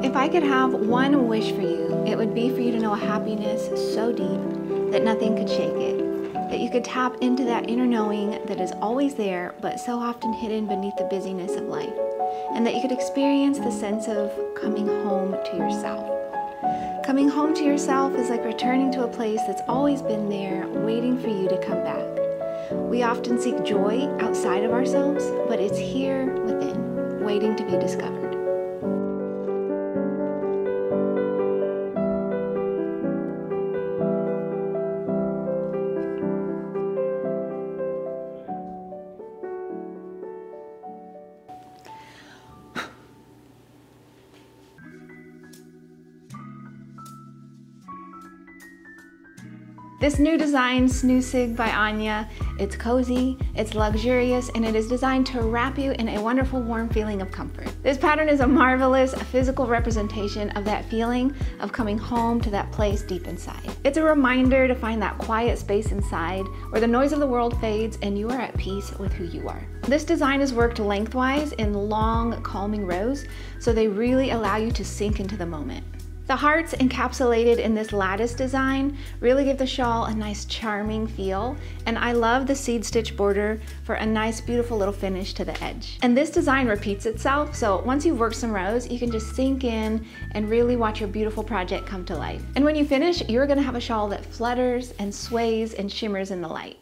If I could have one wish for you, it would be for you to know a happiness so deep that nothing could shake it. That you could tap into that inner knowing that is always there, but so often hidden beneath the busyness of life. And that you could experience the sense of coming home to yourself. Coming home to yourself is like returning to a place that's always been there, waiting for you to come back. We often seek joy outside of ourselves, but it's here within, waiting to be discovered. This new design, Snoesig by Anya, it's cozy, it's luxurious, and it is designed to wrap you in a wonderful warm feeling of comfort. This pattern is a marvelous physical representation of that feeling of coming home to that place deep inside. It's a reminder to find that quiet space inside where the noise of the world fades and you are at peace with who you are. This design is worked lengthwise in long, calming rows, so they really allow you to sink into the moment. The hearts encapsulated in this lattice design really give the shawl a nice charming feel, and I love the seed stitch border for a nice beautiful little finish to the edge. And this design repeats itself, so once you've worked some rows, you can just sink in and really watch your beautiful project come to life. And when you finish, you're gonna have a shawl that flutters and sways and shimmers in the light.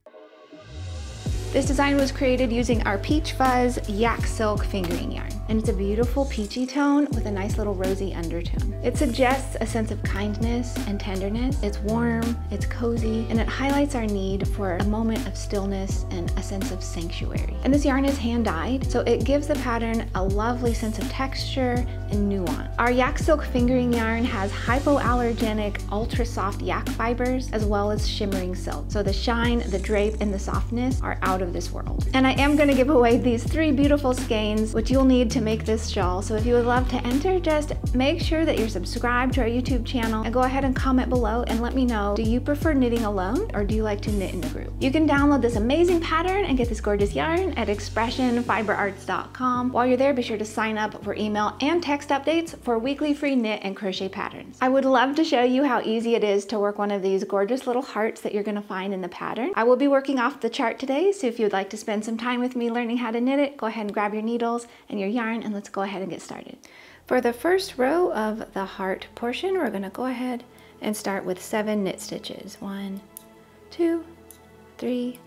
This design was created using our Peach Fuzz Yak Silk Fingering yarn, and it's a beautiful peachy tone with a nice little rosy undertone. It suggests a sense of kindness and tenderness. It's warm, it's cozy, and it highlights our need for a moment of stillness and a sense of sanctuary. And this yarn is hand-dyed, so it gives the pattern a lovely sense of texture and nuance. Our Yak Silk Fingering yarn has hypoallergenic, ultra-soft yak fibers, as well as shimmering silk. So the shine, the drape, and the softness are out of this world. And I am going to give away these 3 beautiful skeins, which you'll need to make this shawl. So if you would love to enter, just make sure that you're subscribed to our YouTube channel and go ahead and comment below and let me know, do you prefer knitting alone or do you like to knit in a group? You can download this amazing pattern and get this gorgeous yarn at expressionfiberarts.com. While you're there, be sure to sign up for email and text updates for weekly free knit and crochet patterns. I would love to show you how easy it is to work one of these gorgeous little hearts that you're going to find in the pattern. I will be working off the chart today, so if you would like to spend some time with me learning how to knit it, go ahead and grab your needles and your yarn and let's go ahead and get started. For the first row of the heart portion, we're going to go ahead and start with 7 knit stitches. 1, 2, 3,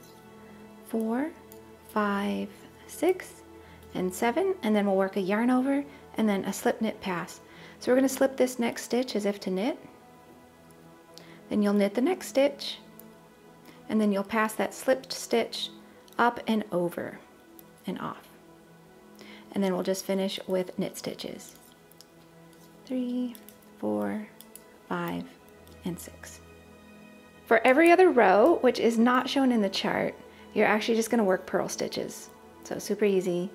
4, 5, 6, and 7, and then we'll work a yarn over and then a slip knit pass. So we're going to slip this next stitch as if to knit, then you'll knit the next stitch, and then you'll pass that slipped stitch up and over and off. And then we'll just finish with knit stitches. 3, 4, 5, and 6. For every other row, which is not shown in the chart, you're actually just going to work purl stitches. So super easy.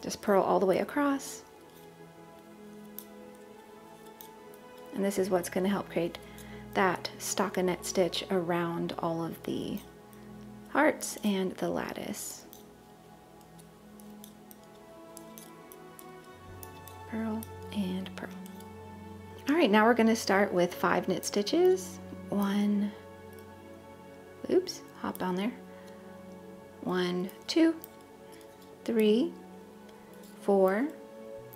Just purl all the way across. And this is what's going to help create that stockinette stitch around all of the hearts and the lattice. Purl and purl. All right, now we're going to start with 5 knit stitches. 1, oops, hop down there. 1, 2, 3, 4,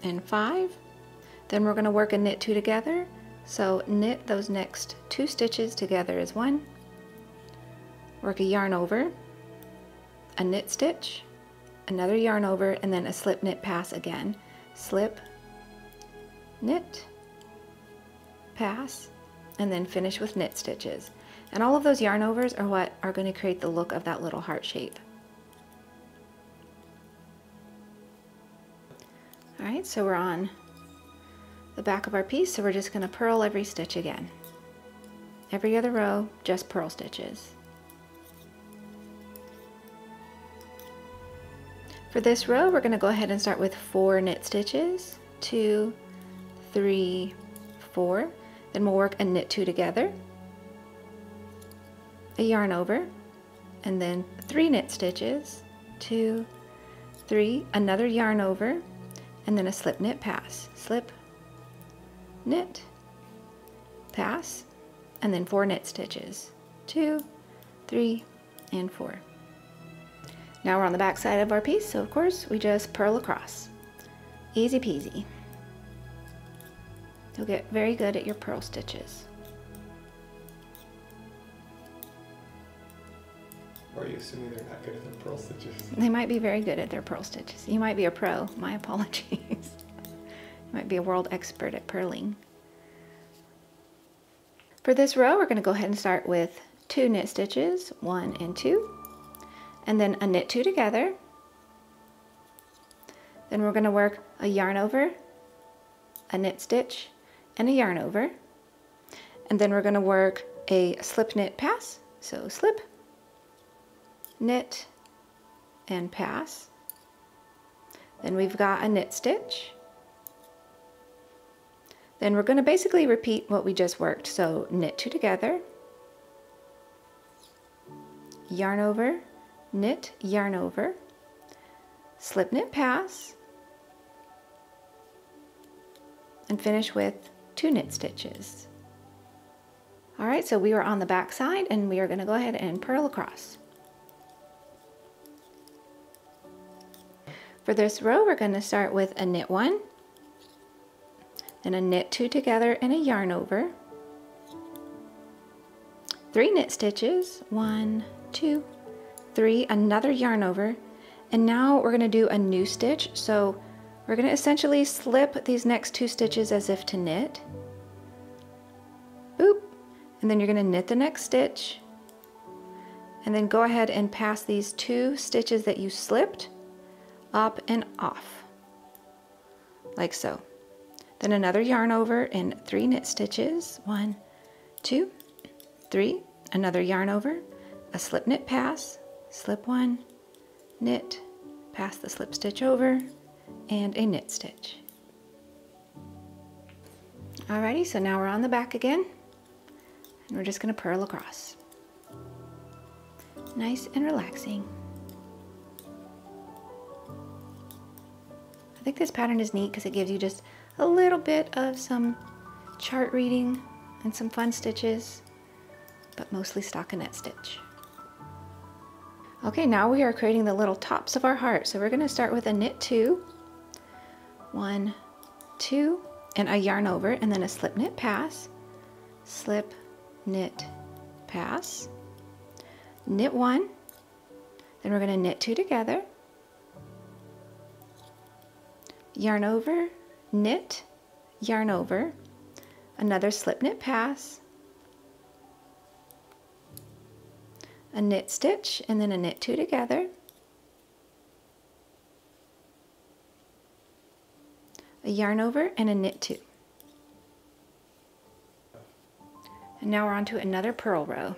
and 5. Then we're going to work a knit 2 together. So knit those next 2 stitches together as one. Work a yarn over, a knit stitch, another yarn over, and then a slip knit pass again. Slip, knit, pass, and then finish with knit stitches. And all of those yarn overs are what are going to create the look of that little heart shape. All right, so we're on the back of our piece, so we're just going to purl every stitch again. Every other row, just purl stitches. For this row, we're going to go ahead and start with 4 knit stitches, 2, 3, 4. Then we'll work a knit 2 together, a yarn over, and then 3 knit stitches, 2, 3, another yarn over, and then a slip knit pass, slip, knit, pass, and then 4 knit stitches, 2, 3, and 4. Now we're on the back side of our piece, so of course we just purl across. Easy peasy. You'll get very good at your purl stitches. Or are you assuming they're not good at their purl stitches? They might be very good at their purl stitches. You might be a pro, my apologies. You might be a world expert at purling. For this row, we're going to go ahead and start with 2 knit stitches, 1 and 2. And then a knit 2 together. Then we're going to work a yarn over, a knit stitch, and a yarn over. And then we're going to work a slip knit pass. So slip, knit, and pass. Then we've got a knit stitch. Then we're going to basically repeat what we just worked. So knit 2 together, yarn over, knit, yarn over, slip knit pass, and finish with 2 knit stitches. All right, so we are on the back side and we are going to go ahead and purl across. For this row, we're going to start with a knit 1, then a knit 2 together and a yarn over, 3 knit stitches, 1, 2, 3, another yarn over, and now we're going to do a new stitch. So we're going to essentially slip these next 2 stitches as if to knit, boop, and then you're going to knit the next stitch, and then go ahead and pass these 2 stitches that you slipped up and off, like so. Then another yarn over and 3 knit stitches, 1, 2, 3, another yarn over, a slip knit pass, slip 1, knit, pass the slip stitch over, and a knit stitch. Alrighty, so now we're on the back again, and we're just going to purl across. Nice and relaxing. I think this pattern is neat because it gives you just a little bit of some chart reading and some fun stitches, but mostly stockinette stitch. Okay, now we are creating the little tops of our heart. So we're going to start with a knit 2, 1, 2, and a yarn over, and then a slip knit pass, slip knit pass, knit 1, then we're going to knit 2 together, yarn over, knit, yarn over, another slip knit pass, a knit stitch, and then a knit 2 together, a yarn over, and a knit 2. And now we're on to another purl row.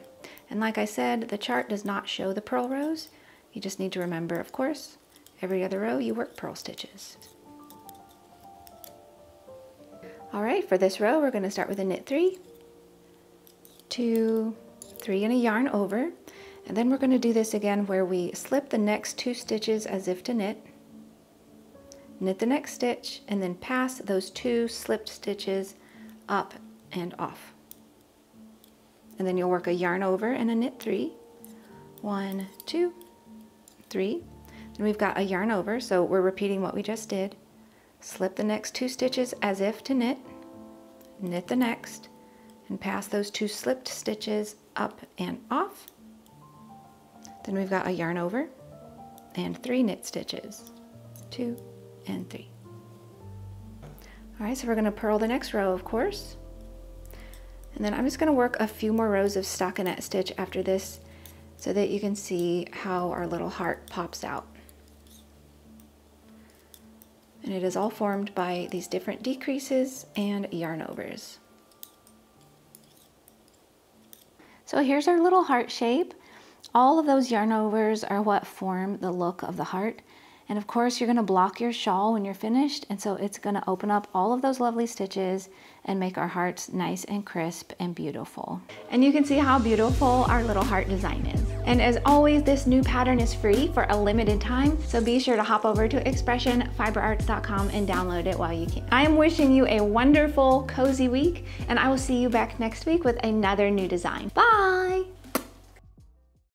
And like I said, the chart does not show the purl rows. You just need to remember, of course, every other row you work purl stitches. All right, for this row, we're going to start with a knit 3, 2, 3, and a yarn over. And then we're going to do this again where we slip the next 2 stitches as if to knit, knit the next stitch, and then pass those 2 slipped stitches up and off. And then you'll work a yarn over and a knit 3, 1, 2, 3. Then we've got a yarn over, so we're repeating what we just did. Slip the next 2 stitches as if to knit, knit the next, and pass those 2 slipped stitches up and off. Then we've got a yarn over and 3 knit stitches, 2 and 3. All right, so we're going to purl the next row, of course. And then I'm just going to work a few more rows of stockinette stitch after this so that you can see how our little heart pops out. And it is all formed by these different decreases and yarn overs. So here's our little heart shape. All of those yarn overs are what form the look of the heart. And of course, you're gonna block your shawl when you're finished, and so it's gonna open up all of those lovely stitches and make our hearts nice and crisp and beautiful. And you can see how beautiful our little heart design is. And as always, this new pattern is free for a limited time, so be sure to hop over to expressionfiberarts.com and download it while you can. I am wishing you a wonderful, cozy week, and I will see you back next week with another new design. Bye!